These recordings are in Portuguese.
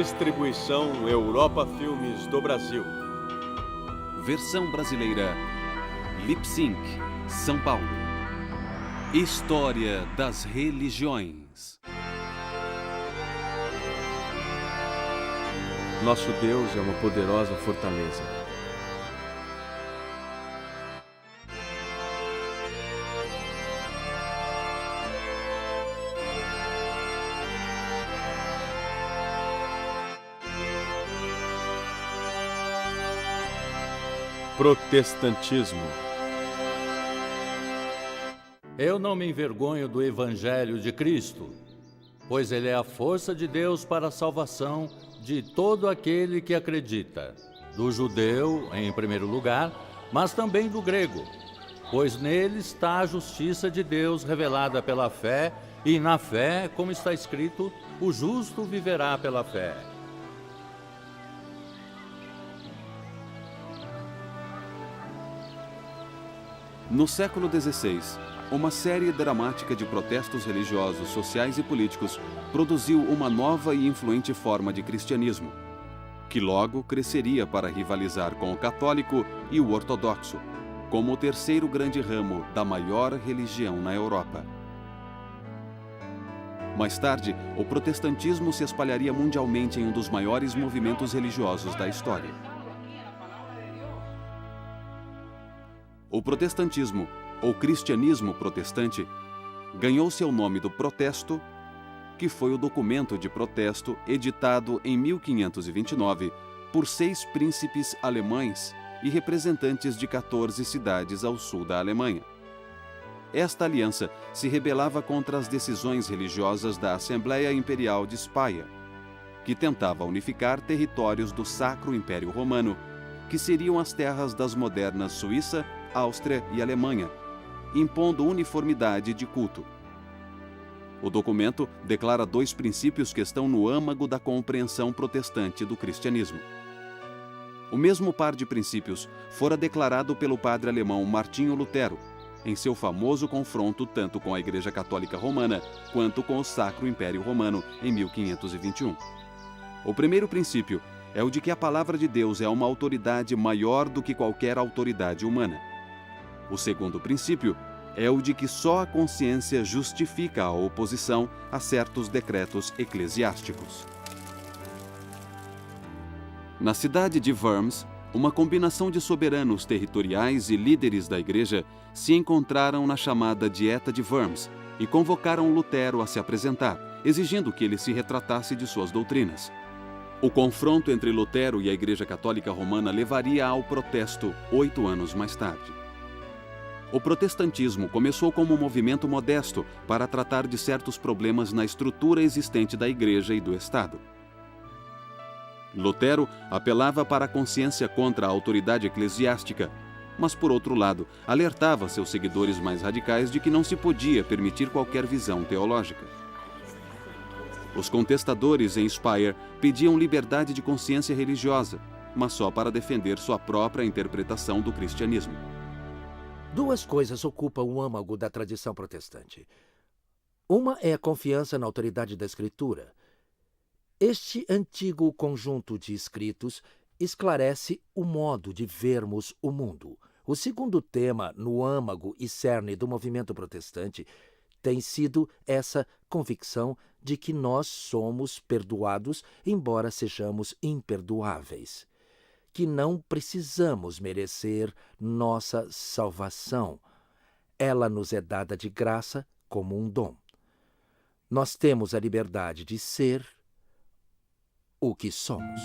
Distribuição Europa Filmes do Brasil. Versão brasileira Lip Sync, São Paulo. História das religiões. Nosso Deus é uma poderosa fortaleza. Protestantismo. Eu não me envergonho do Evangelho de Cristo, pois ele é a força de Deus para a salvação de todo aquele que acredita, do judeu, em primeiro lugar, mas também do grego, pois nele está a justiça de Deus revelada pela fé, e na fé, como está escrito, o justo viverá pela fé. No século XVI, uma série dramática de protestos religiosos, sociais e políticos produziu uma nova e influente forma de cristianismo, que logo cresceria para rivalizar com o católico e o ortodoxo, como o terceiro grande ramo da maior religião na Europa. Mais tarde, o protestantismo se espalharia mundialmente em um dos maiores movimentos religiosos da história. O protestantismo, ou cristianismo protestante, ganhou seu nome do protesto, que foi o documento de protesto editado em 1529 por 6 príncipes alemães e representantes de 14 cidades ao sul da Alemanha. Esta aliança se rebelava contra as decisões religiosas da Assembleia Imperial de Speyer, que tentava unificar territórios do Sacro Império Romano, que seriam as terras das modernas Suíça, Áustria e Alemanha, impondo uniformidade de culto. O documento declara 2 princípios que estão no âmago da compreensão protestante do cristianismo. O mesmo par de princípios fora declarado pelo padre alemão Martinho Lutero, em seu famoso confronto tanto com a Igreja Católica Romana quanto com o Sacro Império Romano em 1521. O primeiro princípio é o de que a palavra de Deus é uma autoridade maior do que qualquer autoridade humana. O segundo princípio é o de que só a consciência justifica a oposição a certos decretos eclesiásticos. Na cidade de Worms, uma combinação de soberanos territoriais e líderes da igreja se encontraram na chamada Dieta de Worms e convocaram Lutero a se apresentar, exigindo que ele se retratasse de suas doutrinas. O confronto entre Lutero e a Igreja Católica Romana levaria ao protesto 8 anos mais tarde. O protestantismo começou como um movimento modesto para tratar de certos problemas na estrutura existente da Igreja e do Estado. Lutero apelava para a consciência contra a autoridade eclesiástica, mas, por outro lado, alertava seus seguidores mais radicais de que não se podia permitir qualquer visão teológica. Os contestadores em Speyer pediam liberdade de consciência religiosa, mas só para defender sua própria interpretação do cristianismo. 2 coisas ocupam o âmago da tradição protestante. Uma é a confiança na autoridade da Escritura. Este antigo conjunto de escritos esclarece o modo de vermos o mundo. O segundo tema no âmago e cerne do movimento protestante tem sido essa convicção de que nós somos perdoados, embora sejamos imperdoáveis, que não precisamos merecer nossa salvação. Ela nos é dada de graça como um dom. Nós temos a liberdade de ser o que somos.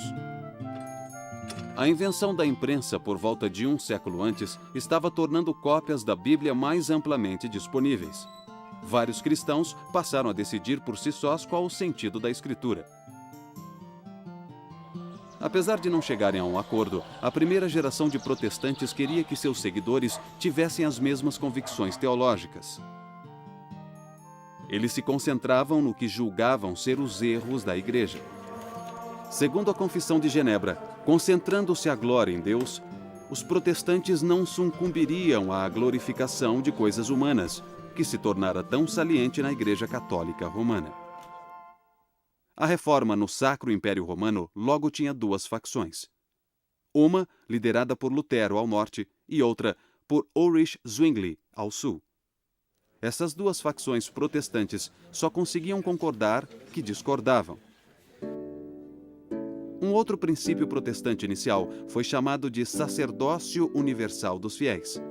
A invenção da imprensa por volta de 1 século antes estava tornando cópias da Bíblia mais amplamente disponíveis. Vários cristãos passaram a decidir por si sós qual o sentido da Escritura. Apesar de não chegarem a um acordo, a primeira geração de protestantes queria que seus seguidores tivessem as mesmas convicções teológicas. Eles se concentravam no que julgavam ser os erros da Igreja. Segundo a Confissão de Genebra, concentrando-se a glória em Deus, os protestantes não sucumbiriam à glorificação de coisas humanas, que se tornara tão saliente na Igreja Católica Romana. A Reforma no Sacro Império Romano logo tinha duas facções. Uma liderada por Lutero ao norte e outra por Ulrich Zwingli ao sul. Essas duas facções protestantes só conseguiam concordar que discordavam. Um outro princípio protestante inicial foi chamado de sacerdócio universal dos fiéis.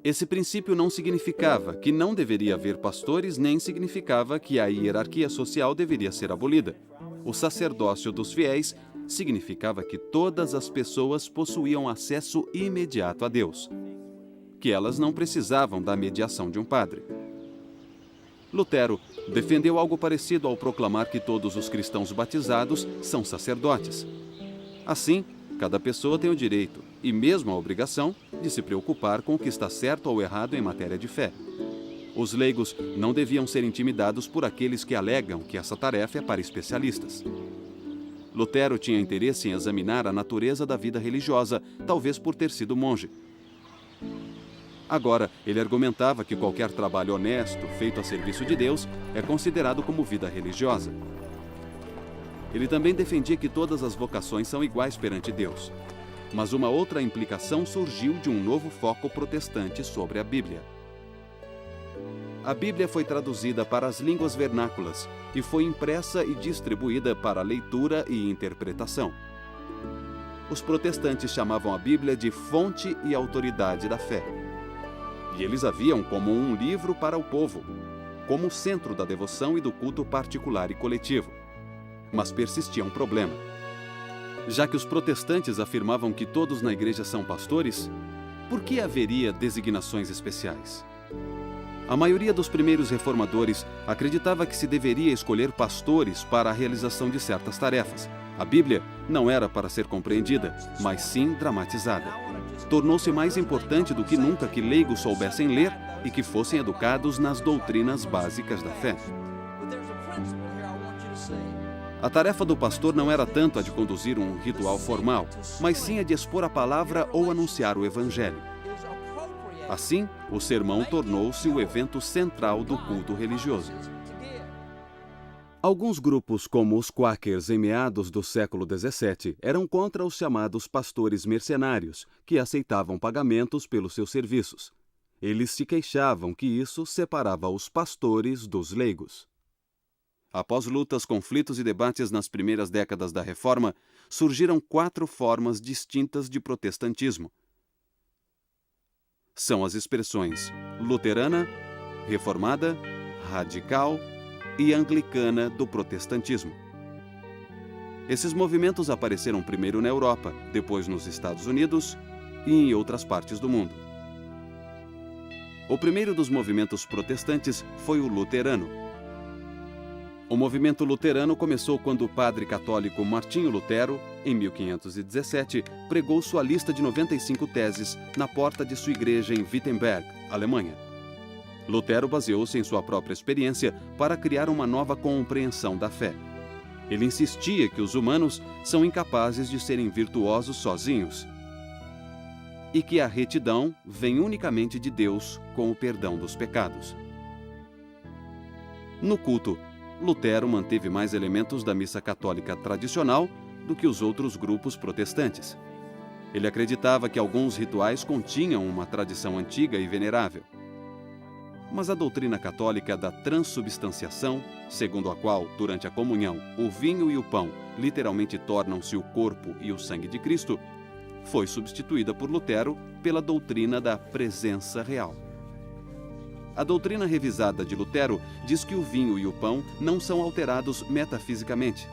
Esse princípio não significava que não deveria haver pastores, nem significava que a hierarquia social deveria ser abolida. O sacerdócio dos fiéis significava que todas as pessoas possuíam acesso imediato a Deus, que elas não precisavam da mediação de um padre. Lutero defendeu algo parecido ao proclamar que todos os cristãos batizados são sacerdotes. Assim, cada pessoa tem o direito, e mesmo a obrigação, de se preocupar com o que está certo ou errado em matéria de fé. Os leigos não deviam ser intimidados por aqueles que alegam que essa tarefa é para especialistas. Lutero tinha interesse em examinar a natureza da vida religiosa, talvez por ter sido monge. Agora, ele argumentava que qualquer trabalho honesto, feito a serviço de Deus, é considerado como vida religiosa. Ele também defendia que todas as vocações são iguais perante Deus. Mas uma outra implicação surgiu de um novo foco protestante sobre a Bíblia. A Bíblia foi traduzida para as línguas vernáculas e foi impressa e distribuída para leitura e interpretação. Os protestantes chamavam a Bíblia de fonte e autoridade da fé. E eles a viam como um livro para o povo, como o centro da devoção e do culto particular e coletivo. Mas persistia um problema. Já que os protestantes afirmavam que todos na igreja são pastores, por que haveria designações especiais? A maioria dos primeiros reformadores acreditava que se deveria escolher pastores para a realização de certas tarefas. A Bíblia não era para ser compreendida, mas sim dramatizada. Tornou-se mais importante do que nunca que leigos soubessem ler e que fossem educados nas doutrinas básicas da fé. A tarefa do pastor não era tanto a de conduzir um ritual formal, mas sim a de expor a palavra ou anunciar o evangelho. Assim, o sermão tornou-se o evento central do culto religioso. Alguns grupos, como os Quakers em meados do século XVII, eram contra os chamados pastores mercenários, que aceitavam pagamentos pelos seus serviços. Eles se queixavam que isso separava os pastores dos leigos. Após lutas, conflitos e debates nas primeiras décadas da Reforma, surgiram 4 formas distintas de protestantismo. São as expressões luterana, reformada, radical e anglicana do protestantismo. Esses movimentos apareceram primeiro na Europa, depois nos Estados Unidos e em outras partes do mundo. O primeiro dos movimentos protestantes foi o luterano. O movimento luterano começou quando o padre católico Martinho Lutero, em 1517, pregou sua lista de 95 teses na porta de sua igreja em Wittenberg, Alemanha. Lutero baseou-se em sua própria experiência para criar uma nova compreensão da fé. Ele insistia que os humanos são incapazes de serem virtuosos sozinhos e que a retidão vem unicamente de Deus com o perdão dos pecados. No culto, Lutero manteve mais elementos da missa católica tradicional do que os outros grupos protestantes. Ele acreditava que alguns rituais continham uma tradição antiga e venerável. Mas a doutrina católica da transubstanciação, segundo a qual, durante a comunhão, o vinho e o pão literalmente tornam-se o corpo e o sangue de Cristo, foi substituída por Lutero pela doutrina da presença real. A doutrina revisada de Lutero diz que o vinho e o pão não são alterados metafisicamente,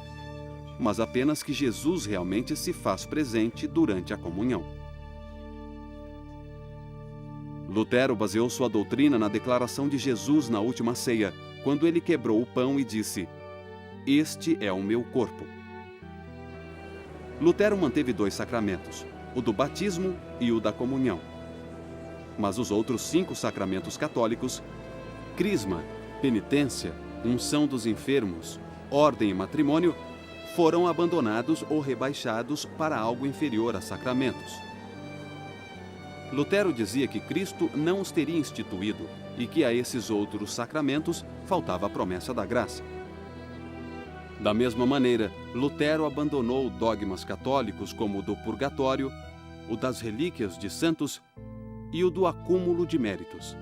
mas apenas que Jesus realmente se faz presente durante a comunhão. Lutero baseou sua doutrina na declaração de Jesus na última ceia, quando ele quebrou o pão e disse: "Este é o meu corpo." Lutero manteve 2 sacramentos, o do batismo e o da comunhão. Mas os outros 5 sacramentos católicos, crisma, penitência, unção dos enfermos, ordem e matrimônio, foram abandonados ou rebaixados para algo inferior a sacramentos. Lutero dizia que Cristo não os teria instituído e que a esses outros sacramentos faltava a promessa da graça. Da mesma maneira, Lutero abandonou dogmas católicos como o do purgatório, o das relíquias de santos e o do acúmulo de méritos.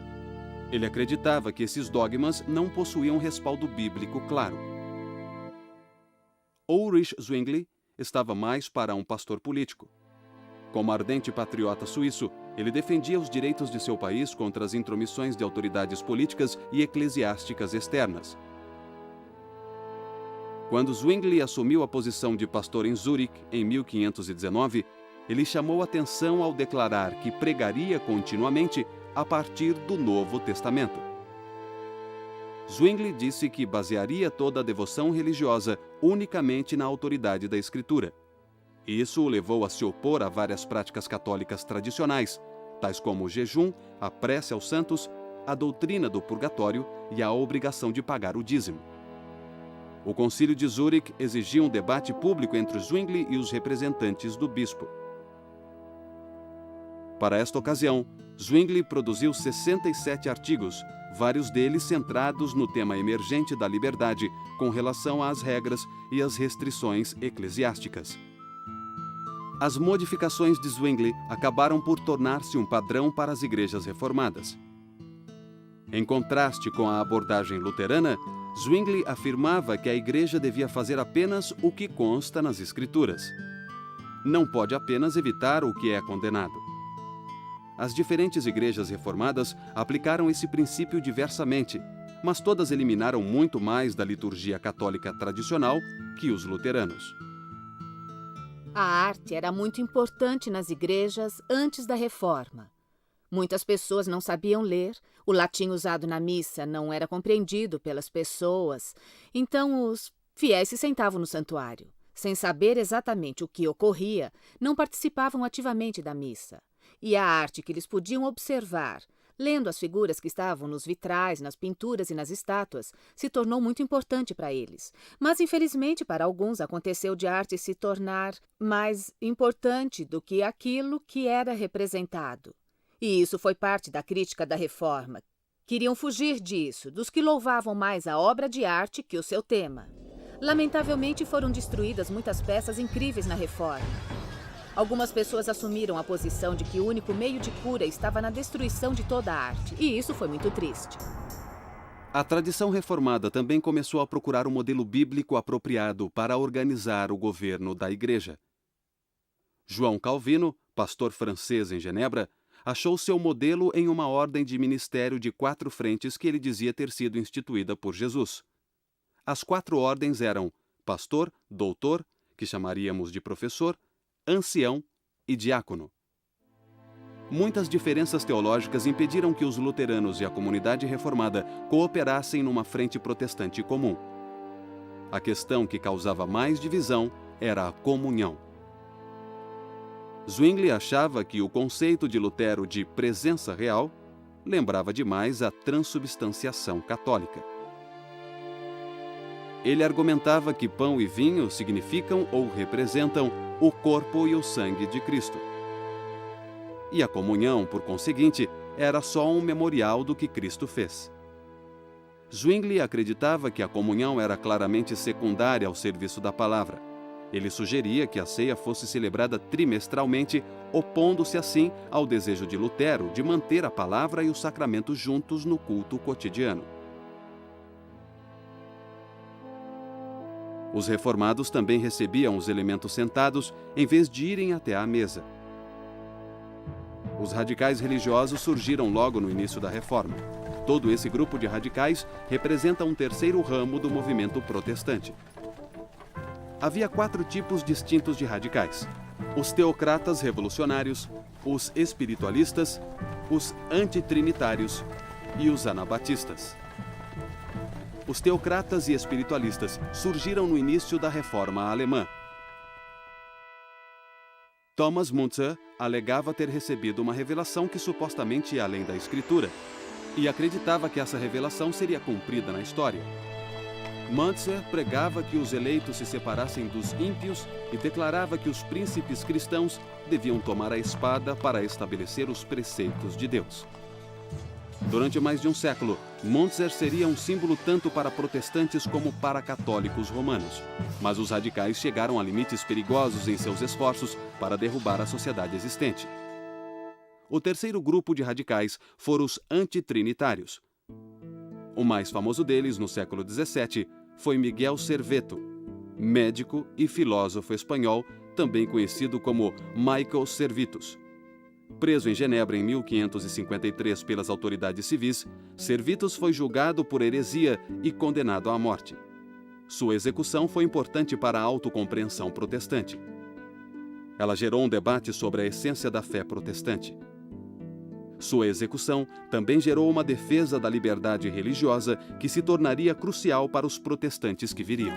Ele acreditava que esses dogmas não possuíam respaldo bíblico claro. Ulrich Zwingli estava mais para um pastor político. Como ardente patriota suíço, ele defendia os direitos de seu país contra as intromissões de autoridades políticas e eclesiásticas externas. Quando Zwingli assumiu a posição de pastor em Zurique, em 1519, ele chamou atenção ao declarar que pregaria continuamente a partir do Novo Testamento. Zwingli disse que basearia toda a devoção religiosa unicamente na autoridade da Escritura. Isso o levou a se opor a várias práticas católicas tradicionais, tais como o jejum, a prece aos santos, a doutrina do purgatório e a obrigação de pagar o dízimo. O Concílio de Zurique exigia um debate público entre Zwingli e os representantes do bispo. Para esta ocasião, Zwingli produziu 67 artigos, vários deles centrados no tema emergente da liberdade com relação às regras e às restrições eclesiásticas. As modificações de Zwingli acabaram por tornar-se um padrão para as igrejas reformadas. Em contraste com a abordagem luterana, Zwingli afirmava que a igreja devia fazer apenas o que consta nas Escrituras. Não pode apenas evitar o que é condenado. As diferentes igrejas reformadas aplicaram esse princípio diversamente, mas todas eliminaram muito mais da liturgia católica tradicional que os luteranos. A arte era muito importante nas igrejas antes da Reforma. Muitas pessoas não sabiam ler, o latim usado na missa não era compreendido pelas pessoas, então os fiéis se sentavam no santuário. Sem saber exatamente o que ocorria, não participavam ativamente da missa. E a arte que eles podiam observar, lendo as figuras que estavam nos vitrais, nas pinturas e nas estátuas, se tornou muito importante para eles. Mas, infelizmente, para alguns, aconteceu de a arte se tornar mais importante do que aquilo que era representado. E isso foi parte da crítica da Reforma. Queriam fugir disso, dos que louvavam mais a obra de arte que o seu tema. Lamentavelmente, foram destruídas muitas peças incríveis na Reforma. Algumas pessoas assumiram a posição de que o único meio de cura estava na destruição de toda a arte, e isso foi muito triste. A tradição reformada também começou a procurar um modelo bíblico apropriado para organizar o governo da Igreja. João Calvino, pastor francês em Genebra, achou seu modelo em uma ordem de ministério de 4 frentes que ele dizia ter sido instituída por Jesus. As 4 ordens eram pastor, doutor, que chamaríamos de professor, ancião e diácono. Muitas diferenças teológicas impediram que os luteranos e a comunidade reformada cooperassem numa frente protestante comum. A questão que causava mais divisão era a comunhão. Zwingli achava que o conceito de Lutero de presença real lembrava demais a transubstanciação católica. Ele argumentava que pão e vinho significam ou representam o corpo e o sangue de Cristo. E a comunhão, por conseguinte, era só um memorial do que Cristo fez. Zwingli acreditava que a comunhão era claramente secundária ao serviço da palavra. Ele sugeria que a ceia fosse celebrada trimestralmente, opondo-se assim ao desejo de Lutero de manter a palavra e o sacramento juntos no culto cotidiano. Os reformados também recebiam os elementos sentados em vez de irem até à mesa. Os radicais religiosos surgiram logo no início da Reforma. Todo esse grupo de radicais representa um terceiro ramo do movimento protestante. Havia 4 tipos distintos de radicais: os teocratas revolucionários, os espiritualistas, os antitrinitários e os anabatistas. Os teocratas e espiritualistas surgiram no início da Reforma Alemã. Thomas Müntzer alegava ter recebido uma revelação que supostamente ia além da Escritura e acreditava que essa revelação seria cumprida na história. Müntzer pregava que os eleitos se separassem dos ímpios e declarava que os príncipes cristãos deviam tomar a espada para estabelecer os preceitos de Deus. Durante mais de um século, Munzer seria um símbolo tanto para protestantes como para católicos romanos. Mas os radicais chegaram a limites perigosos em seus esforços para derrubar a sociedade existente. O terceiro grupo de radicais foram os antitrinitários. O mais famoso deles, no século XVII, foi Miguel Serveto, médico e filósofo espanhol, também conhecido como Michael Servetus. Preso em Genebra em 1553 pelas autoridades civis, Servetus foi julgado por heresia e condenado à morte. Sua execução foi importante para a autocompreensão protestante. Ela gerou um debate sobre a essência da fé protestante. Sua execução também gerou uma defesa da liberdade religiosa que se tornaria crucial para os protestantes que viriam.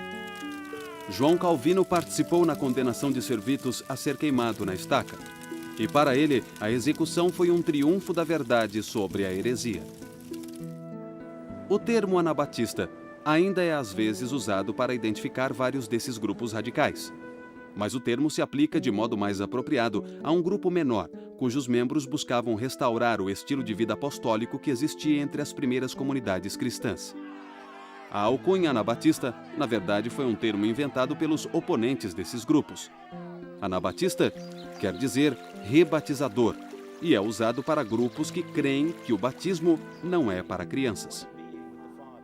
João Calvino participou na condenação de Servetus a ser queimado na estaca. E para ele, a execução foi um triunfo da verdade sobre a heresia. O termo anabatista ainda é às vezes usado para identificar vários desses grupos radicais. Mas o termo se aplica de modo mais apropriado a um grupo menor, cujos membros buscavam restaurar o estilo de vida apostólico que existia entre as primeiras comunidades cristãs. A alcunha anabatista, na verdade, foi um termo inventado pelos oponentes desses grupos. Anabatista quer dizer rebatizador e é usado para grupos que creem que o batismo não é para crianças.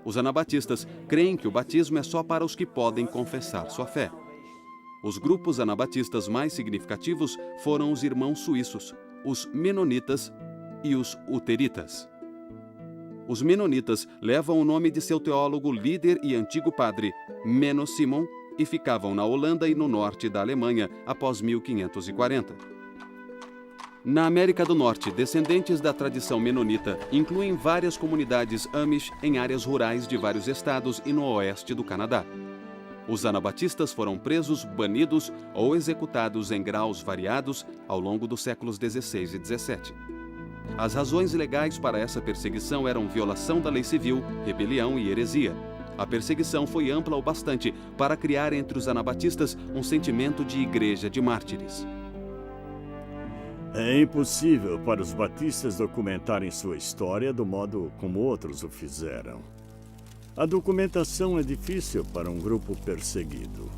Os anabatistas creem que o batismo é só para os que podem confessar sua fé. Os grupos anabatistas mais significativos foram os irmãos suíços, os menonitas e os luteritas. Os menonitas levam o nome de seu teólogo líder e antigo padre, Menno Simon, e ficavam na Holanda e no norte da Alemanha após 1540. Na América do Norte, descendentes da tradição menonita incluem várias comunidades Amish em áreas rurais de vários estados e no oeste do Canadá. Os anabatistas foram presos, banidos ou executados em graus variados ao longo dos séculos XVI e XVII. As razões legais para essa perseguição eram violação da lei civil, rebelião e heresia. A perseguição foi ampla o bastante para criar entre os anabatistas um sentimento de igreja de mártires. É impossível para os batistas documentarem sua história do modo como outros o fizeram. A documentação é difícil para um grupo perseguido.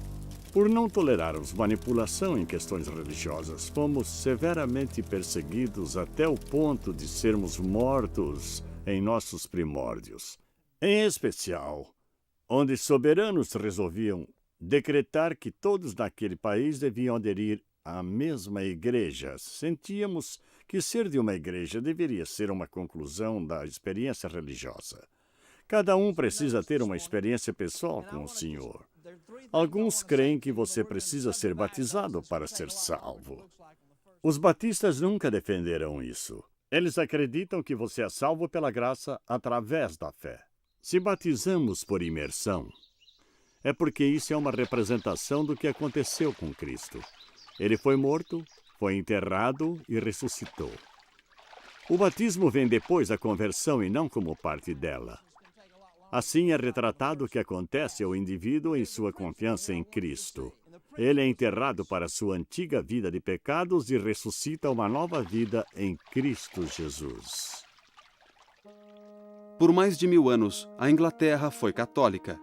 Por não tolerarmos manipulação em questões religiosas, fomos severamente perseguidos até o ponto de sermos mortos em nossos primórdios. Em especial, onde soberanos resolviam decretar que todos naquele país deviam aderir à mesma igreja. Sentíamos que ser de uma igreja deveria ser uma conclusão da experiência religiosa. Cada um precisa ter uma experiência pessoal com o Senhor. Alguns creem que você precisa ser batizado para ser salvo. Os batistas nunca defenderam isso. Eles acreditam que você é salvo pela graça através da fé. Se batizamos por imersão, é porque isso é uma representação do que aconteceu com Cristo. Ele foi morto, foi enterrado e ressuscitou. O batismo vem depois da conversão e não como parte dela. Assim é retratado o que acontece ao indivíduo em sua confiança em Cristo. Ele é enterrado para sua antiga vida de pecados e ressuscita uma nova vida em Cristo Jesus. Por mais de 1000 anos, a Inglaterra foi católica.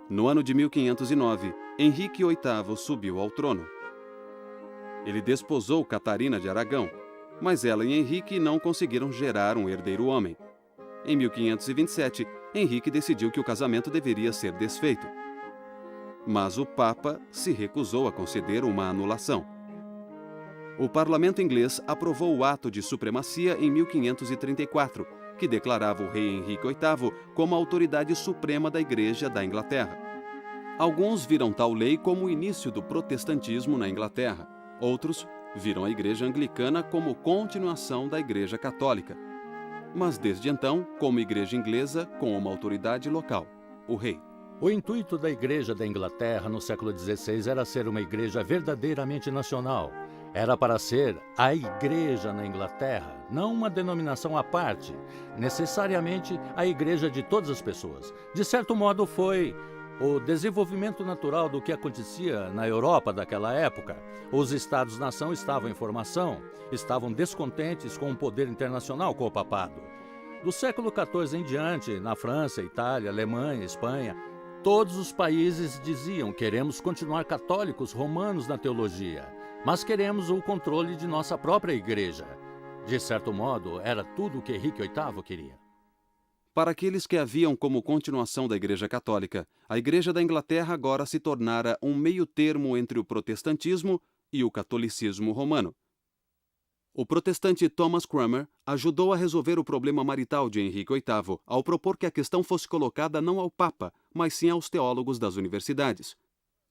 No ano de 1509, Henrique VIII subiu ao trono. Ele desposou Catarina de Aragão, mas ela e Henrique não conseguiram gerar um herdeiro homem. Em 1527, Henrique decidiu que o casamento deveria ser desfeito. Mas o Papa se recusou a conceder uma anulação. O parlamento inglês aprovou o ato de supremacia em 1534, que declarava o rei Henrique VIII como a autoridade suprema da Igreja da Inglaterra. Alguns viram tal lei como o início do protestantismo na Inglaterra. Outros viram a Igreja Anglicana como continuação da Igreja Católica. Mas desde então, como Igreja Inglesa, com uma autoridade local, o rei. O intuito da Igreja da Inglaterra no século XVI era ser uma igreja verdadeiramente nacional. Era para ser a Igreja na Inglaterra, não uma denominação à parte, necessariamente a Igreja de todas as pessoas. De certo modo, foi o desenvolvimento natural do que acontecia na Europa daquela época. Os Estados-nação estavam em formação, estavam descontentes com o poder internacional, com o papado. Do século XIV em diante, na França, Itália, Alemanha, Espanha, todos os países diziam: queremos continuar católicos romanos na teologia, mas queremos o controle de nossa própria igreja. De certo modo, era tudo o que Henrique VIII queria. Para aqueles que haviam como continuação da Igreja Católica, a Igreja da Inglaterra agora se tornara um meio-termo entre o protestantismo e o catolicismo romano. O protestante Thomas Cranmer ajudou a resolver o problema marital de Henrique VIII ao propor que a questão fosse colocada não ao Papa, mas sim aos teólogos das universidades.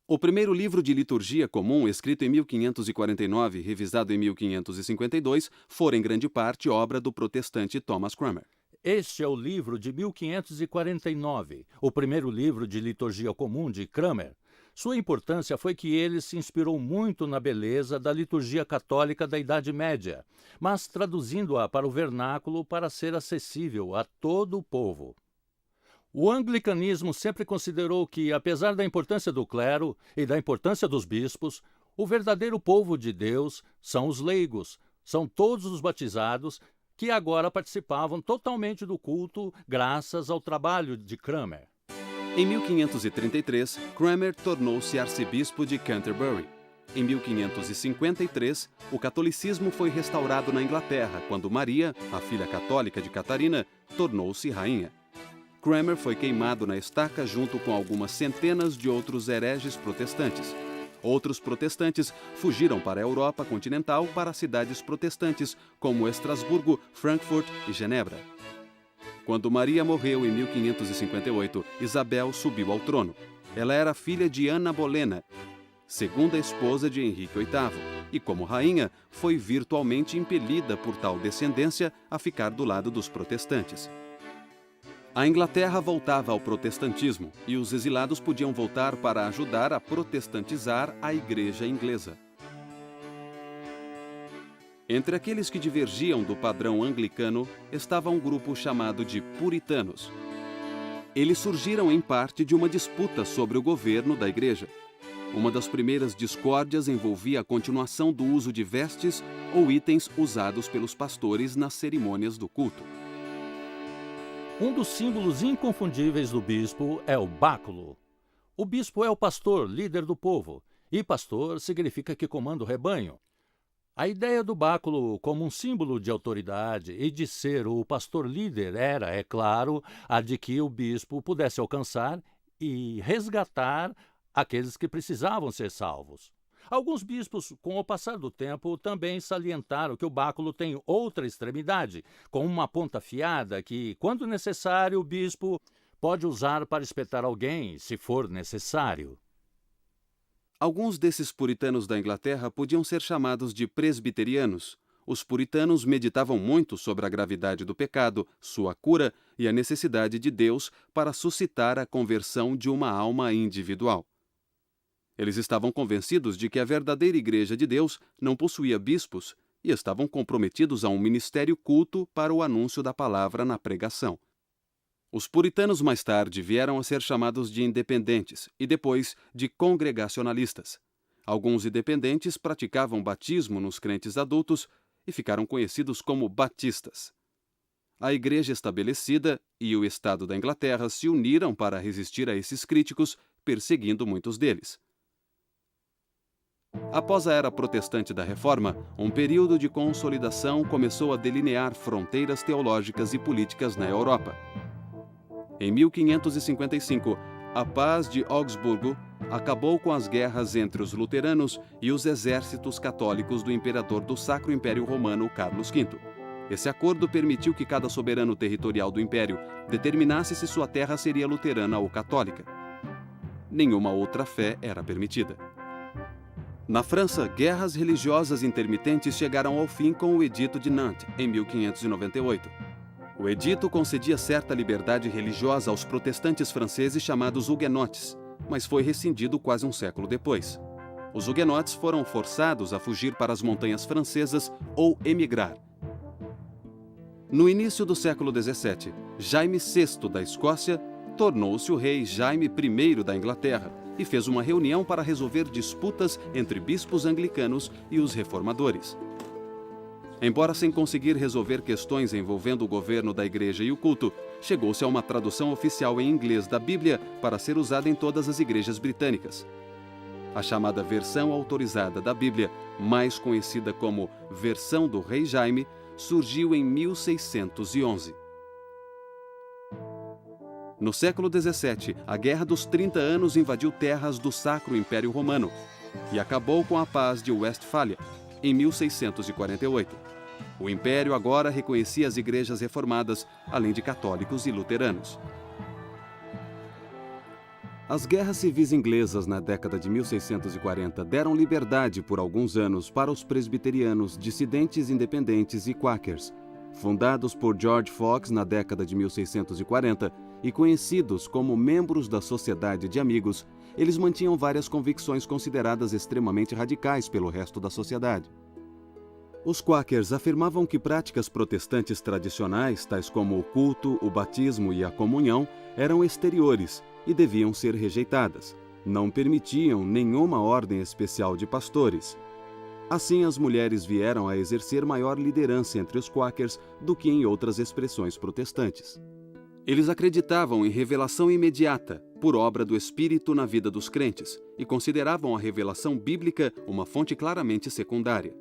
O primeiro livro de liturgia comum, escrito em 1549 e revisado em 1552, fora em grande parte obra do protestante Thomas Cranmer. Este é o livro de 1549, o primeiro livro de liturgia comum de Cranmer. Sua importância foi que ele se inspirou muito na beleza da liturgia católica da Idade Média, mas traduzindo-a para o vernáculo para ser acessível a todo o povo. O anglicanismo sempre considerou que, apesar da importância do clero e da importância dos bispos, o verdadeiro povo de Deus são os leigos, são todos os batizados que agora participavam totalmente do culto graças ao trabalho de Cranmer. Em 1533, Cranmer tornou-se arcebispo de Canterbury. Em 1553, o catolicismo foi restaurado na Inglaterra, quando Maria, a filha católica de Catarina, tornou-se rainha. Cranmer foi queimado na estaca junto com algumas centenas de outros hereges protestantes. Outros protestantes fugiram para a Europa continental para cidades protestantes, como Estrasburgo, Frankfurt e Genebra. Quando Maria morreu em 1558, Isabel subiu ao trono. Ela era filha de Ana Bolena, segunda esposa de Henrique VIII, e como rainha, foi virtualmente impelida por tal descendência a ficar do lado dos protestantes. A Inglaterra voltava ao protestantismo e os exilados podiam voltar para ajudar a protestantizar a igreja inglesa. Entre aqueles que divergiam do padrão anglicano estava um grupo chamado de puritanos. Eles surgiram em parte de uma disputa sobre o governo da igreja. Uma das primeiras discórdias envolvia a continuação do uso de vestes ou itens usados pelos pastores nas cerimônias do culto. Um dos símbolos inconfundíveis do bispo é o báculo. O bispo é o pastor, líder do povo, e pastor significa que comanda o rebanho. A ideia do báculo como um símbolo de autoridade e de ser o pastor líder era, é claro, a de que o bispo pudesse alcançar e resgatar aqueles que precisavam ser salvos. Alguns bispos, com o passar do tempo, também salientaram que o báculo tem outra extremidade, com uma ponta afiada que, quando necessário, o bispo pode usar para espetar alguém, se for necessário. Alguns desses puritanos da Inglaterra podiam ser chamados de presbiterianos. Os puritanos meditavam muito sobre a gravidade do pecado, sua cura e a necessidade de Deus para suscitar a conversão de uma alma individual. Eles estavam convencidos de que a verdadeira Igreja de Deus não possuía bispos e estavam comprometidos a um ministério culto para o anúncio da palavra na pregação. Os puritanos mais tarde vieram a ser chamados de independentes e depois de congregacionalistas. Alguns independentes praticavam batismo nos crentes adultos e ficaram conhecidos como batistas. A Igreja estabelecida e o Estado da Inglaterra se uniram para resistir a esses críticos, perseguindo muitos deles. Após a era protestante da Reforma, um período de consolidação começou a delinear fronteiras teológicas e políticas na Europa. Em 1555, a Paz de Augsburgo acabou com as guerras entre os luteranos e os exércitos católicos do imperador do Sacro Império Romano, Carlos V. Esse acordo permitiu que cada soberano territorial do império determinasse se sua terra seria luterana ou católica. Nenhuma outra fé era permitida. Na França, guerras religiosas intermitentes chegaram ao fim com o Edito de Nantes, em 1598. O edito concedia certa liberdade religiosa aos protestantes franceses chamados huguenotes, mas foi rescindido quase um século depois. Os huguenotes foram forçados a fugir para as montanhas francesas ou emigrar. No início do século XVII, Jaime VI da Escócia tornou-se o rei Jaime I da Inglaterra e fez uma reunião para resolver disputas entre bispos anglicanos e os reformadores. Embora sem conseguir resolver questões envolvendo o governo da igreja e o culto, chegou-se a uma tradução oficial em inglês da Bíblia para ser usada em todas as igrejas britânicas. A chamada versão autorizada da Bíblia, mais conhecida como Versão do Rei Jaime, surgiu em 1611. No século XVII, a Guerra dos 30 Anos invadiu terras do Sacro Império Romano e acabou com a Paz de Westfália, em 1648. O Império agora reconhecia as igrejas reformadas, além de católicos e luteranos. As guerras civis inglesas na década de 1640 deram liberdade por alguns anos para os presbiterianos, dissidentes independentes e quakers. Fundados por George Fox na década de 1640 e conhecidos como membros da Sociedade de Amigos, eles mantinham várias convicções consideradas extremamente radicais pelo resto da sociedade. Os quakers afirmavam que práticas protestantes tradicionais, tais como o culto, o batismo e a comunhão, eram exteriores e deviam ser rejeitadas. Não permitiam nenhuma ordem especial de pastores. Assim, as mulheres vieram a exercer maior liderança entre os quakers do que em outras expressões protestantes. Eles acreditavam em revelação imediata, por obra do Espírito na vida dos crentes, e consideravam a revelação bíblica uma fonte claramente secundária.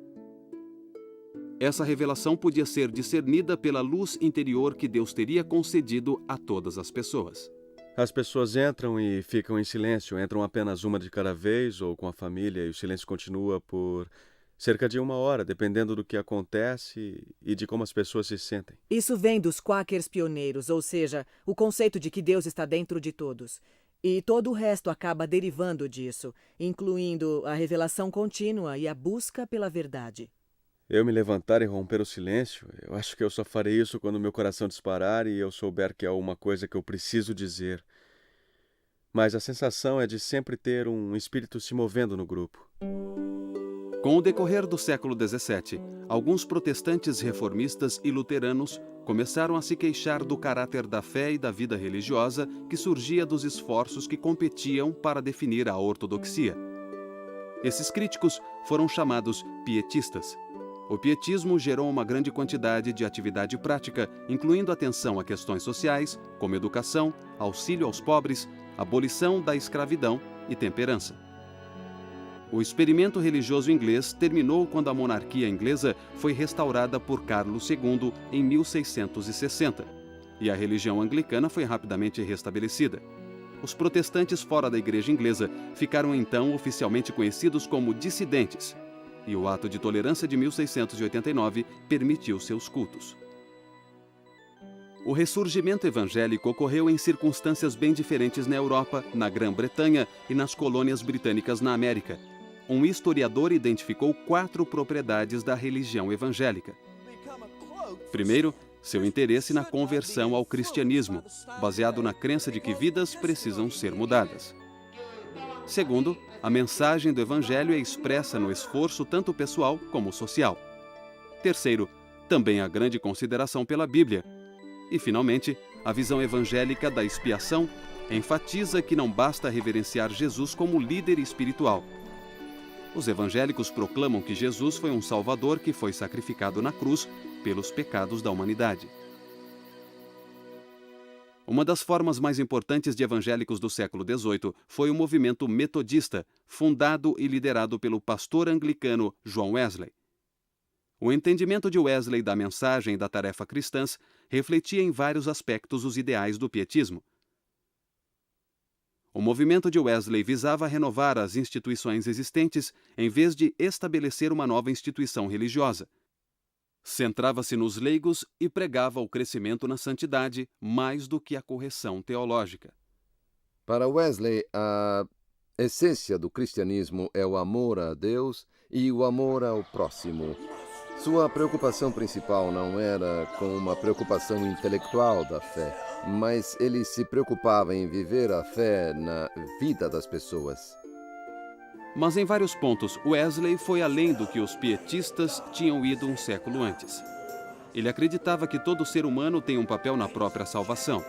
Essa revelação podia ser discernida pela luz interior que Deus teria concedido a todas as pessoas. As pessoas entram e ficam em silêncio, entram apenas uma de cada vez ou com a família, e o silêncio continua por cerca de 1 hora, dependendo do que acontece e de como as pessoas se sentem. Isso vem dos quakers pioneiros, ou seja, o conceito de que Deus está dentro de todos. E todo o resto acaba derivando disso, incluindo a revelação contínua e a busca pela verdade. Eu me levantar e romper o silêncio, eu acho que eu só farei isso quando meu coração disparar e eu souber que há uma coisa que eu preciso dizer. Mas a sensação é de sempre ter um espírito se movendo no grupo. Com o decorrer do século XVII, alguns protestantes reformistas e luteranos começaram a se queixar do caráter da fé e da vida religiosa que surgia dos esforços que competiam para definir a ortodoxia. Esses críticos foram chamados pietistas. O pietismo gerou uma grande quantidade de atividade prática, incluindo atenção a questões sociais, como educação, auxílio aos pobres, abolição da escravidão e temperança. O experimento religioso inglês terminou quando a monarquia inglesa foi restaurada por Carlos II em 1660, e a religião anglicana foi rapidamente restabelecida. Os protestantes fora da igreja inglesa ficaram então oficialmente conhecidos como dissidentes, e o Ato de Tolerância de 1689 permitiu seus cultos. O ressurgimento evangélico ocorreu em circunstâncias bem diferentes na Europa, na Grã-Bretanha e nas colônias britânicas na América. Um historiador identificou 4 propriedades da religião evangélica. Primeiro, seu interesse na conversão ao cristianismo, baseado na crença de que vidas precisam ser mudadas. Segundo, a mensagem do evangelho é expressa no esforço tanto pessoal como social. Terceiro, também a grande consideração pela Bíblia. E, finalmente, a visão evangélica da expiação enfatiza que não basta reverenciar Jesus como líder espiritual. Os evangélicos proclamam que Jesus foi um Salvador que foi sacrificado na cruz pelos pecados da humanidade. Uma das formas mais importantes de evangélicos do século XVIII foi o movimento metodista, fundado e liderado pelo pastor anglicano John Wesley. O entendimento de Wesley da mensagem e da tarefa cristãs refletia em vários aspectos os ideais do pietismo. O movimento de Wesley visava renovar as instituições existentes em vez de estabelecer uma nova instituição religiosa. Centrava-se nos leigos e pregava o crescimento na santidade mais do que a correção teológica. Para Wesley, a essência do cristianismo é o amor a Deus e o amor ao próximo. Sua preocupação principal não era com uma preocupação intelectual da fé, mas ele se preocupava em viver a fé na vida das pessoas. Mas em vários pontos, Wesley foi além do que os pietistas tinham ido um século antes. Ele acreditava que todo ser humano tem um papel na própria salvação.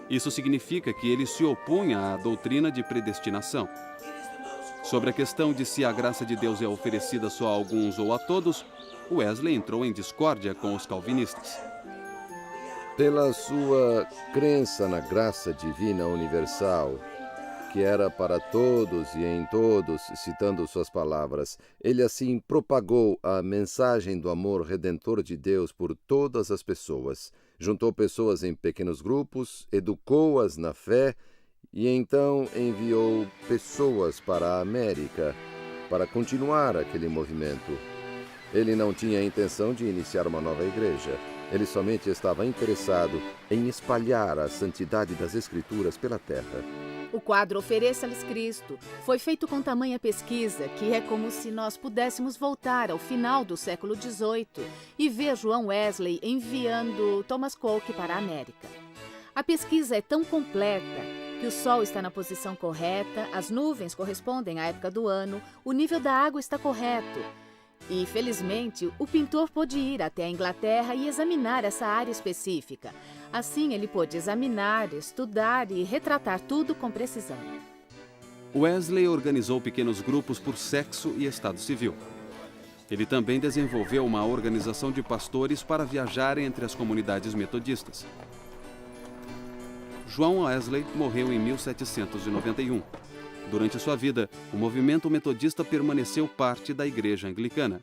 Isso significa que ele se opunha à doutrina de predestinação. Sobre a questão de se a graça de Deus é oferecida só a alguns ou a todos, Wesley entrou em discórdia com os calvinistas. Pela sua crença na graça divina universal, que era para todos e em todos, citando suas palavras, ele assim propagou a mensagem do amor redentor de Deus por todas as pessoas, juntou pessoas em pequenos grupos, educou-as na fé e então enviou pessoas para a América para continuar aquele movimento. Ele não tinha a intenção de iniciar uma nova igreja. Ele somente estava interessado em espalhar a santidade das Escrituras pela terra. O quadro Ofereça-lhes Cristo foi feito com tamanha pesquisa que é como se nós pudéssemos voltar ao final do século XVIII e ver João Wesley enviando Thomas Coke para a América. A pesquisa é tão completa que o sol está na posição correta, as nuvens correspondem à época do ano, o nível da água está correto. E, felizmente, o pintor pôde ir até a Inglaterra e examinar essa área específica. Assim, ele pôde examinar, estudar e retratar tudo com precisão. Wesley organizou pequenos grupos por sexo e estado civil. Ele também desenvolveu uma organização de pastores para viajar entre as comunidades metodistas. João Wesley morreu em 1791. Durante sua vida, o movimento metodista permaneceu parte da Igreja Anglicana.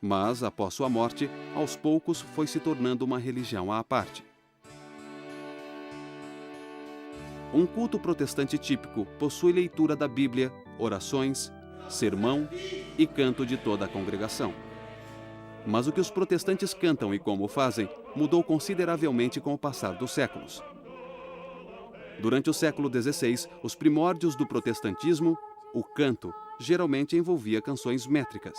Mas, após sua morte, aos poucos foi se tornando uma religião à parte. Um culto protestante típico possui leitura da Bíblia, orações, sermão e canto de toda a congregação. Mas o que os protestantes cantam e como o fazem mudou consideravelmente com o passar dos séculos. Durante o século XVI, os primórdios do protestantismo, o canto geralmente envolvia canções métricas.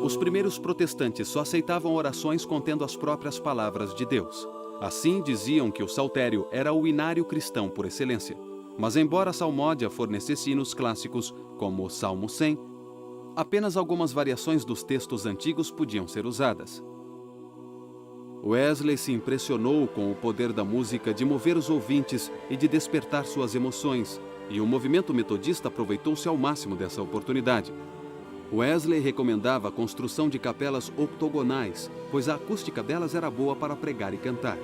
Os primeiros protestantes só aceitavam orações contendo as próprias palavras de Deus. Assim, diziam que o saltério era o inário cristão por excelência. Mas embora a salmódia fornecesse hinos clássicos, como o Salmo 100, apenas algumas variações dos textos antigos podiam ser usadas. Wesley se impressionou com o poder da música de mover os ouvintes e de despertar suas emoções, e o movimento metodista aproveitou-se ao máximo dessa oportunidade. Wesley recomendava a construção de capelas octogonais, pois a acústica delas era boa para pregar e cantar.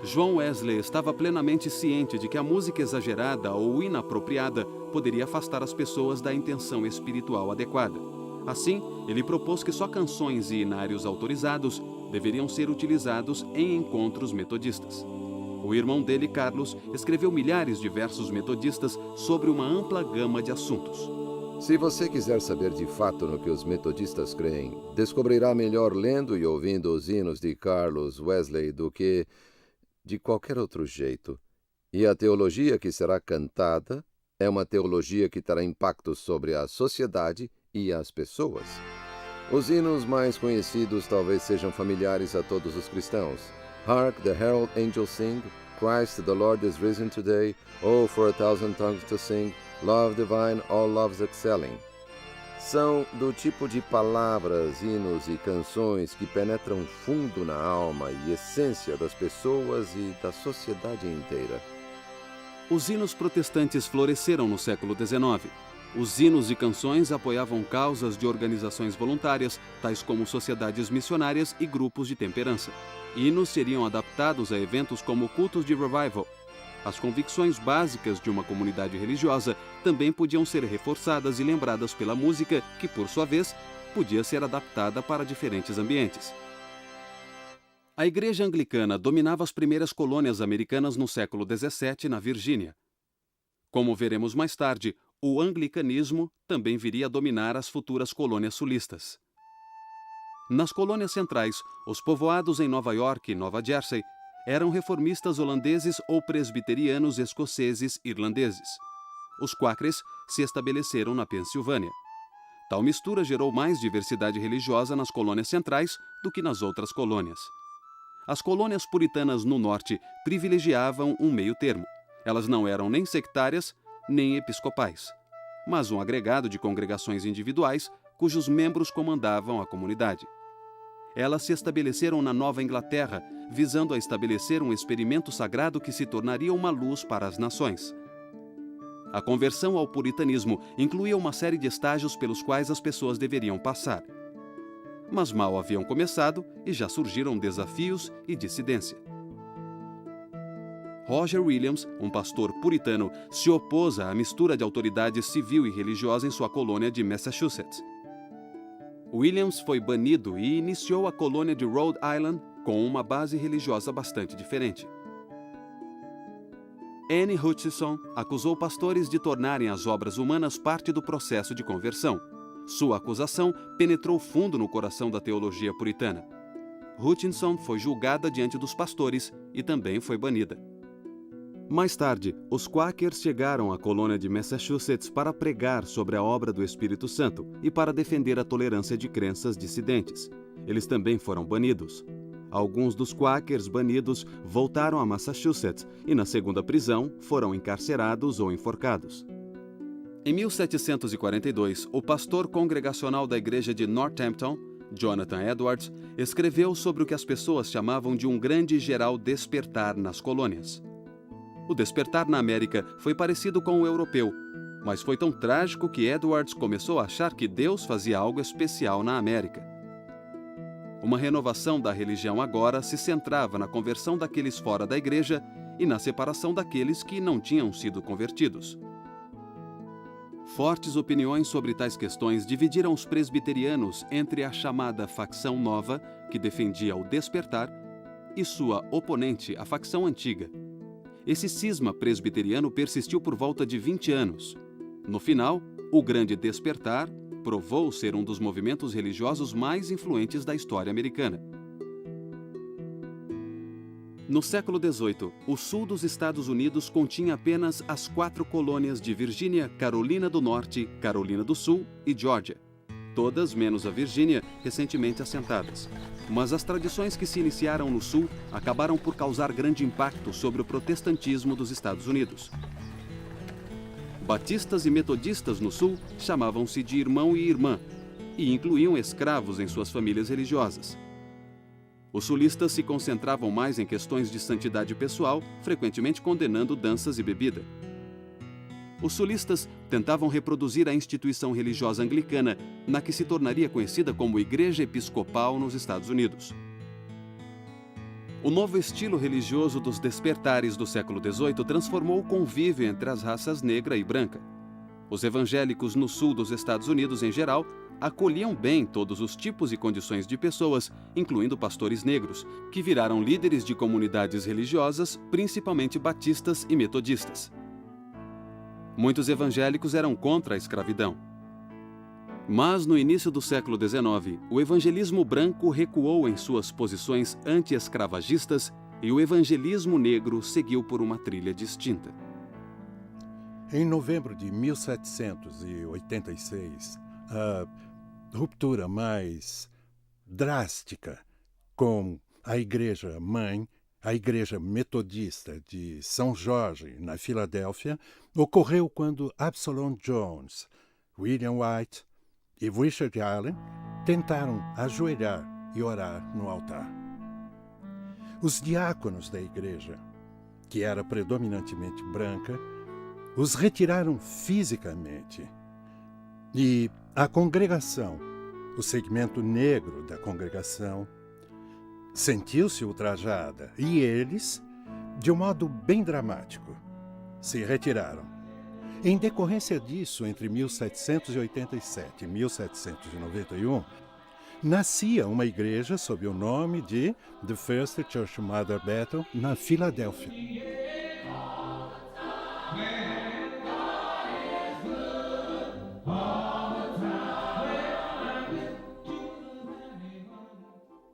João Wesley estava plenamente ciente de que a música exagerada ou inapropriada poderia afastar as pessoas da intenção espiritual adequada. Assim, ele propôs que só canções e hinários autorizados deveriam ser utilizados em encontros metodistas. O irmão dele, Carlos, escreveu milhares de versos metodistas sobre uma ampla gama de assuntos. Se você quiser saber de fato no que os metodistas creem, descobrirá melhor lendo e ouvindo os hinos de Carlos Wesley do que de qualquer outro jeito. E a teologia que será cantada é uma teologia que terá impacto sobre a sociedade e as pessoas. Os hinos mais conhecidos talvez sejam familiares a todos os cristãos. Hark the herald angels sing, Christ the Lord is risen today, oh for a thousand tongues to sing, Love divine, all loves excelling. São do tipo de palavras, hinos e canções que penetram fundo na alma e essência das pessoas e da sociedade inteira. Os hinos protestantes floresceram no século XIX. Os hinos e canções apoiavam causas de organizações voluntárias, tais como sociedades missionárias e grupos de temperança. Hinos seriam adaptados a eventos como cultos de revival. As convicções básicas de uma comunidade religiosa também podiam ser reforçadas e lembradas pela música, que, por sua vez, podia ser adaptada para diferentes ambientes. A Igreja Anglicana dominava as primeiras colônias americanas no século XVII, na Virgínia. Como veremos mais tarde, o anglicanismo também viria a dominar as futuras colônias sulistas. Nas colônias centrais, os povoados em Nova York e Nova Jersey eram reformistas holandeses ou presbiterianos escoceses irlandeses. Os Quakers se estabeleceram na Pensilvânia. Tal mistura gerou mais diversidade religiosa nas colônias centrais do que nas outras colônias. As colônias puritanas no norte privilegiavam um meio termo. Elas não eram nem sectárias, nem episcopais, mas um agregado de congregações individuais cujos membros comandavam a comunidade. Elas se estabeleceram na Nova Inglaterra, visando a estabelecer um experimento sagrado que se tornaria uma luz para as nações. A conversão ao puritanismo incluía uma série de estágios pelos quais as pessoas deveriam passar. Mas mal haviam começado e já surgiram desafios e dissidência. Roger Williams, um pastor puritano, se opôs à mistura de autoridade civil e religiosa em sua colônia de Massachusetts. Williams foi banido e iniciou a colônia de Rhode Island com uma base religiosa bastante diferente. Anne Hutchinson acusou pastores de tornarem as obras humanas parte do processo de conversão. Sua acusação penetrou fundo no coração da teologia puritana. Hutchinson foi julgada diante dos pastores e também foi banida. Mais tarde, os Quakers chegaram à colônia de Massachusetts para pregar sobre a obra do Espírito Santo e para defender a tolerância de crenças dissidentes. Eles também foram banidos. Alguns dos Quakers banidos voltaram a Massachusetts e, na segunda prisão, foram encarcerados ou enforcados. Em 1742, o pastor congregacional da igreja de Northampton, Jonathan Edwards, escreveu sobre o que as pessoas chamavam de um grande e geral despertar nas colônias. O despertar na América foi parecido com o europeu, mas foi tão trágico que Edwards começou a achar que Deus fazia algo especial na América. Uma renovação da religião agora se centrava na conversão daqueles fora da igreja e na separação daqueles que não tinham sido convertidos. Fortes opiniões sobre tais questões dividiram os presbiterianos entre a chamada facção nova, que defendia o despertar, e sua oponente, a facção antiga. Esse cisma presbiteriano persistiu por volta de 20 anos. No final, o Grande Despertar provou ser um dos movimentos religiosos mais influentes da história americana. No século XVIII, o sul dos Estados Unidos continha apenas as 4 colônias de Virgínia, Carolina do Norte, Carolina do Sul e Geórgia, todas menos a Virgínia, recentemente assentadas. Mas as tradições que se iniciaram no sul acabaram por causar grande impacto sobre o protestantismo dos Estados Unidos. Batistas e metodistas no sul chamavam-se de irmão e irmã e incluíam escravos em suas famílias religiosas. Os sulistas se concentravam mais em questões de santidade pessoal, frequentemente condenando danças e bebida. Os sulistas tentavam reproduzir a instituição religiosa anglicana, na que se tornaria conhecida como Igreja Episcopal nos Estados Unidos. O novo estilo religioso dos despertares do século XVIII transformou o convívio entre as raças negra e branca. Os evangélicos no sul dos Estados Unidos, em geral, acolhiam bem todos os tipos e condições de pessoas, incluindo pastores negros, que viraram líderes de comunidades religiosas, principalmente batistas e metodistas. Muitos evangélicos eram contra a escravidão. Mas, no início do século XIX, o evangelismo branco recuou em suas posições anti-escravagistas e o evangelismo negro seguiu por uma trilha distinta. Em novembro de 1786, a ruptura mais drástica com a Igreja-mãe, a Igreja Metodista de São Jorge, na Filadélfia, ocorreu quando Absalom Jones, William White e Richard Allen tentaram ajoelhar e orar no altar. Os diáconos da igreja, que era predominantemente branca, os retiraram fisicamente e a congregação, o segmento negro da congregação, sentiu-se ultrajada e eles, de um modo bem dramático, se retiraram. Em decorrência disso, entre 1787 e 1791, nascia uma igreja sob o nome de The First Church Mother Bethel, na Filadélfia.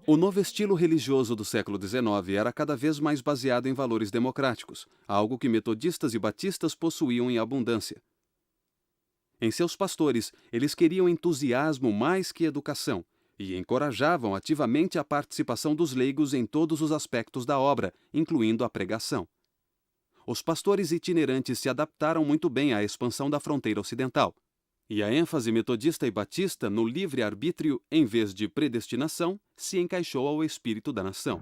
O novo estilo religioso do século XIX era cada vez mais baseado em valores democráticos, algo que metodistas e batistas possuíam em abundância. Em seus pastores, eles queriam entusiasmo mais que educação e encorajavam ativamente a participação dos leigos em todos os aspectos da obra, incluindo a pregação. os pastores itinerantes se adaptaram muito bem à expansão da fronteira ocidental, e a ênfase metodista e batista no livre-arbítrio, em vez de predestinação, se encaixou ao espírito da nação.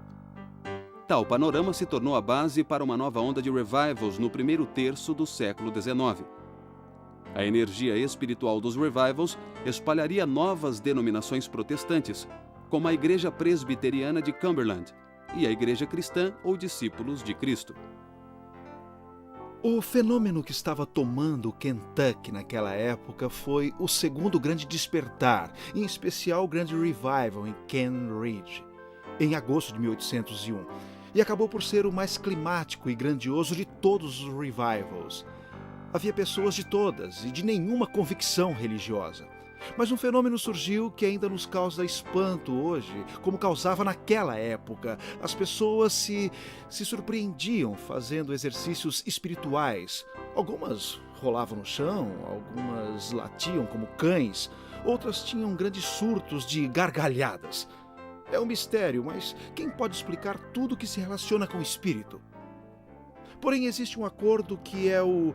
Tal panorama se tornou a base para uma nova onda de revivals no primeiro terço do século XIX. A energia espiritual dos revivals espalharia novas denominações protestantes, como a Igreja Presbiteriana de Cumberland e a Igreja Cristã ou Discípulos de Cristo. O fenômeno que estava tomando o Kentucky naquela época foi o segundo grande despertar, em especial o grande revival em Ken Ridge, em agosto de 1801, e acabou por ser o mais climático e grandioso de todos os revivals. Havia pessoas de todas e de nenhuma convicção religiosa. Mas um fenômeno surgiu que ainda nos causa espanto hoje, como causava naquela época. As pessoas se surpreendiam fazendo exercícios espirituais. Algumas rolavam no chão, algumas latiam como cães, outras tinham grandes surtos de gargalhadas. É um mistério, mas quem pode explicar tudo que se relaciona com o espírito? Porém, existe um acordo que é o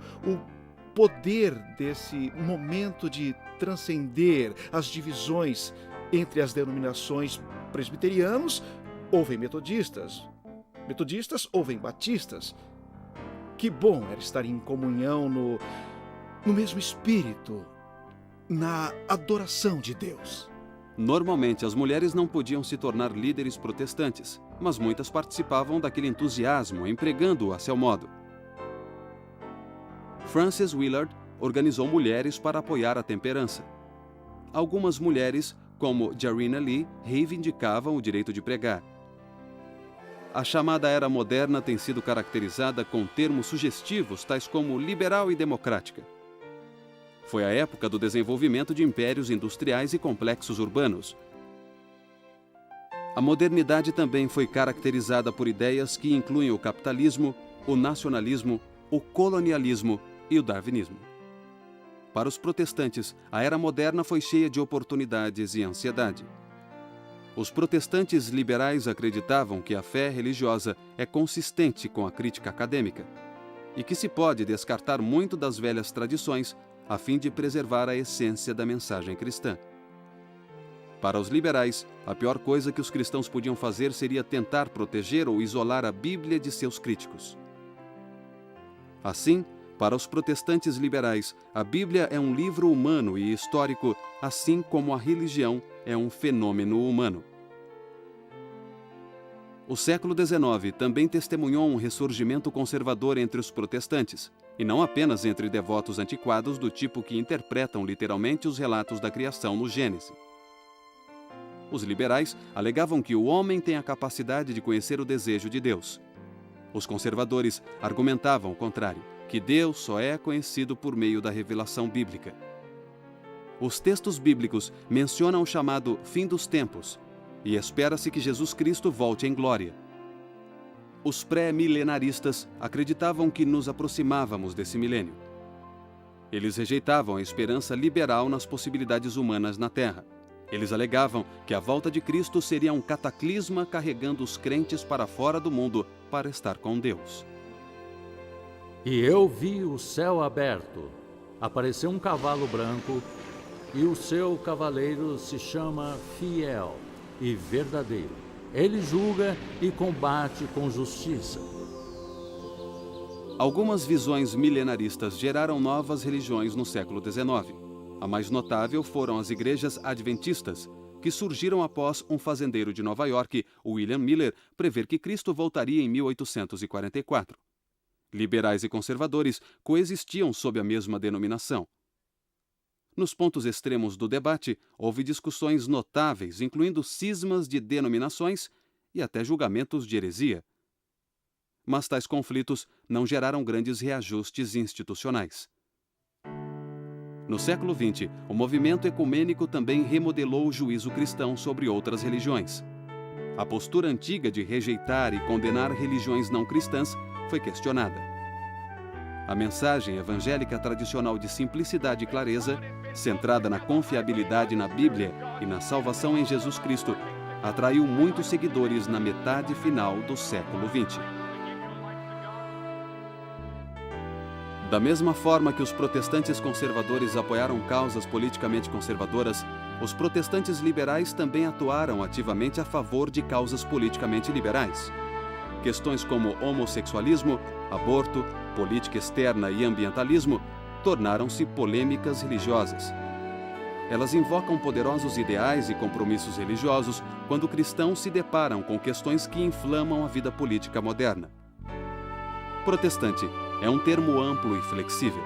poder desse momento de transcender as divisões entre as denominações. Presbiterianos ouvem metodistas, metodistas ouvem batistas. Que bom era estar em comunhão no mesmo espírito, na adoração de Deus. Normalmente, as mulheres não podiam se tornar líderes protestantes, mas muitas participavam daquele entusiasmo, empregando-o a seu modo. Frances Willard organizou mulheres para apoiar a temperança. Algumas mulheres, como Jarina Lee, reivindicavam o direito de pregar. A chamada Era Moderna tem sido caracterizada com termos sugestivos tais como liberal e democrática. Foi a época do desenvolvimento de impérios industriais e complexos urbanos. A modernidade também foi caracterizada por ideias que incluem o capitalismo, o nacionalismo, o colonialismo e o darwinismo. Para os protestantes, a Era Moderna foi cheia de oportunidades e ansiedade. Os protestantes liberais acreditavam que a fé religiosa é consistente com a crítica acadêmica e que se pode descartar muito das velhas tradições a fim de preservar a essência da mensagem cristã. Para os liberais, a pior coisa que os cristãos podiam fazer seria tentar proteger ou isolar a Bíblia de seus críticos. Assim, para os protestantes liberais, a Bíblia é um livro humano e histórico, assim como a religião é um fenômeno humano. O século XIX também testemunhou um ressurgimento conservador entre os protestantes, e não apenas entre devotos antiquados do tipo que interpretam literalmente os relatos da criação no Gênesis. Os liberais alegavam que o homem tem a capacidade de conhecer o desejo de Deus. Os conservadores argumentavam o contrário, que Deus só é conhecido por meio da revelação bíblica. Os textos bíblicos mencionam o chamado fim dos tempos, e espera-se que Jesus Cristo volte em glória. Os pré-milenaristas acreditavam que nos aproximávamos desse milênio. Eles rejeitavam a esperança liberal nas possibilidades humanas na Terra. Eles alegavam que a volta de Cristo seria um cataclisma carregando os crentes para fora do mundo para estar com Deus. E eu vi o céu aberto, apareceu um cavalo branco, e o seu cavaleiro se chama Fiel e Verdadeiro. Ele julga e combate com justiça. Algumas visões milenaristas geraram novas religiões no século XIX. A mais notável foram as igrejas adventistas, que surgiram após um fazendeiro de Nova York, William Miller, prever que Cristo voltaria em 1844. Liberais e conservadores coexistiam sob a mesma denominação. Nos pontos extremos do debate, houve discussões notáveis, incluindo cismas de denominações e até julgamentos de heresia. Mas tais conflitos não geraram grandes reajustes institucionais. No século XX, o movimento ecumênico também remodelou o juízo cristão sobre outras religiões. A postura antiga de rejeitar e condenar religiões não cristãs foi questionada. A mensagem evangélica tradicional de simplicidade e clareza, centrada na confiabilidade na Bíblia e na salvação em Jesus Cristo, atraiu muitos seguidores na metade final do século XX. Da mesma forma que os protestantes conservadores apoiaram causas politicamente conservadoras, os protestantes liberais também atuaram ativamente a favor de causas politicamente liberais. Questões como homossexualismo, aborto, política externa e ambientalismo tornaram-se polêmicas religiosas. Elas invocam poderosos ideais e compromissos religiosos quando cristãos se deparam com questões que inflamam a vida política moderna. Protestante é um termo amplo e flexível.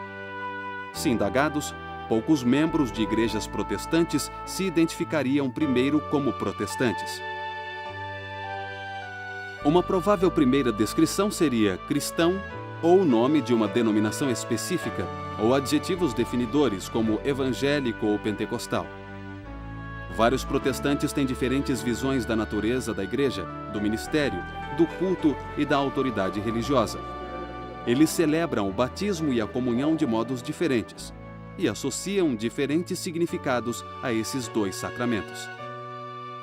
Se indagados, poucos membros de igrejas protestantes se identificariam primeiro como protestantes. Uma provável primeira descrição seria cristão ou o nome de uma denominação específica, ou adjetivos definidores como evangélico ou pentecostal. Vários protestantes têm diferentes visões da natureza da igreja, do ministério, do culto e da autoridade religiosa. Eles celebram o batismo e a comunhão de modos diferentes e associam diferentes significados a esses dois sacramentos.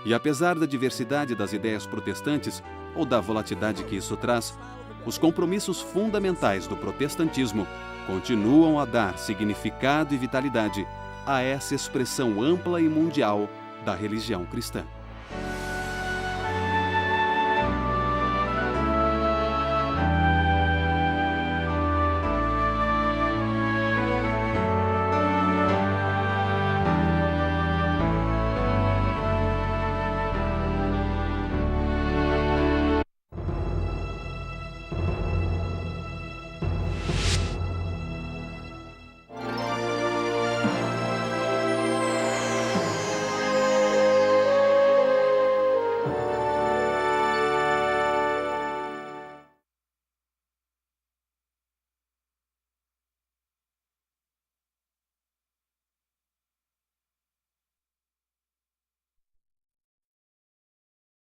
E apesar da diversidade das ideias protestantes ou da volatilidade que isso traz, os compromissos fundamentais do protestantismo continuam a dar significado e vitalidade a essa expressão ampla e mundial da religião cristã.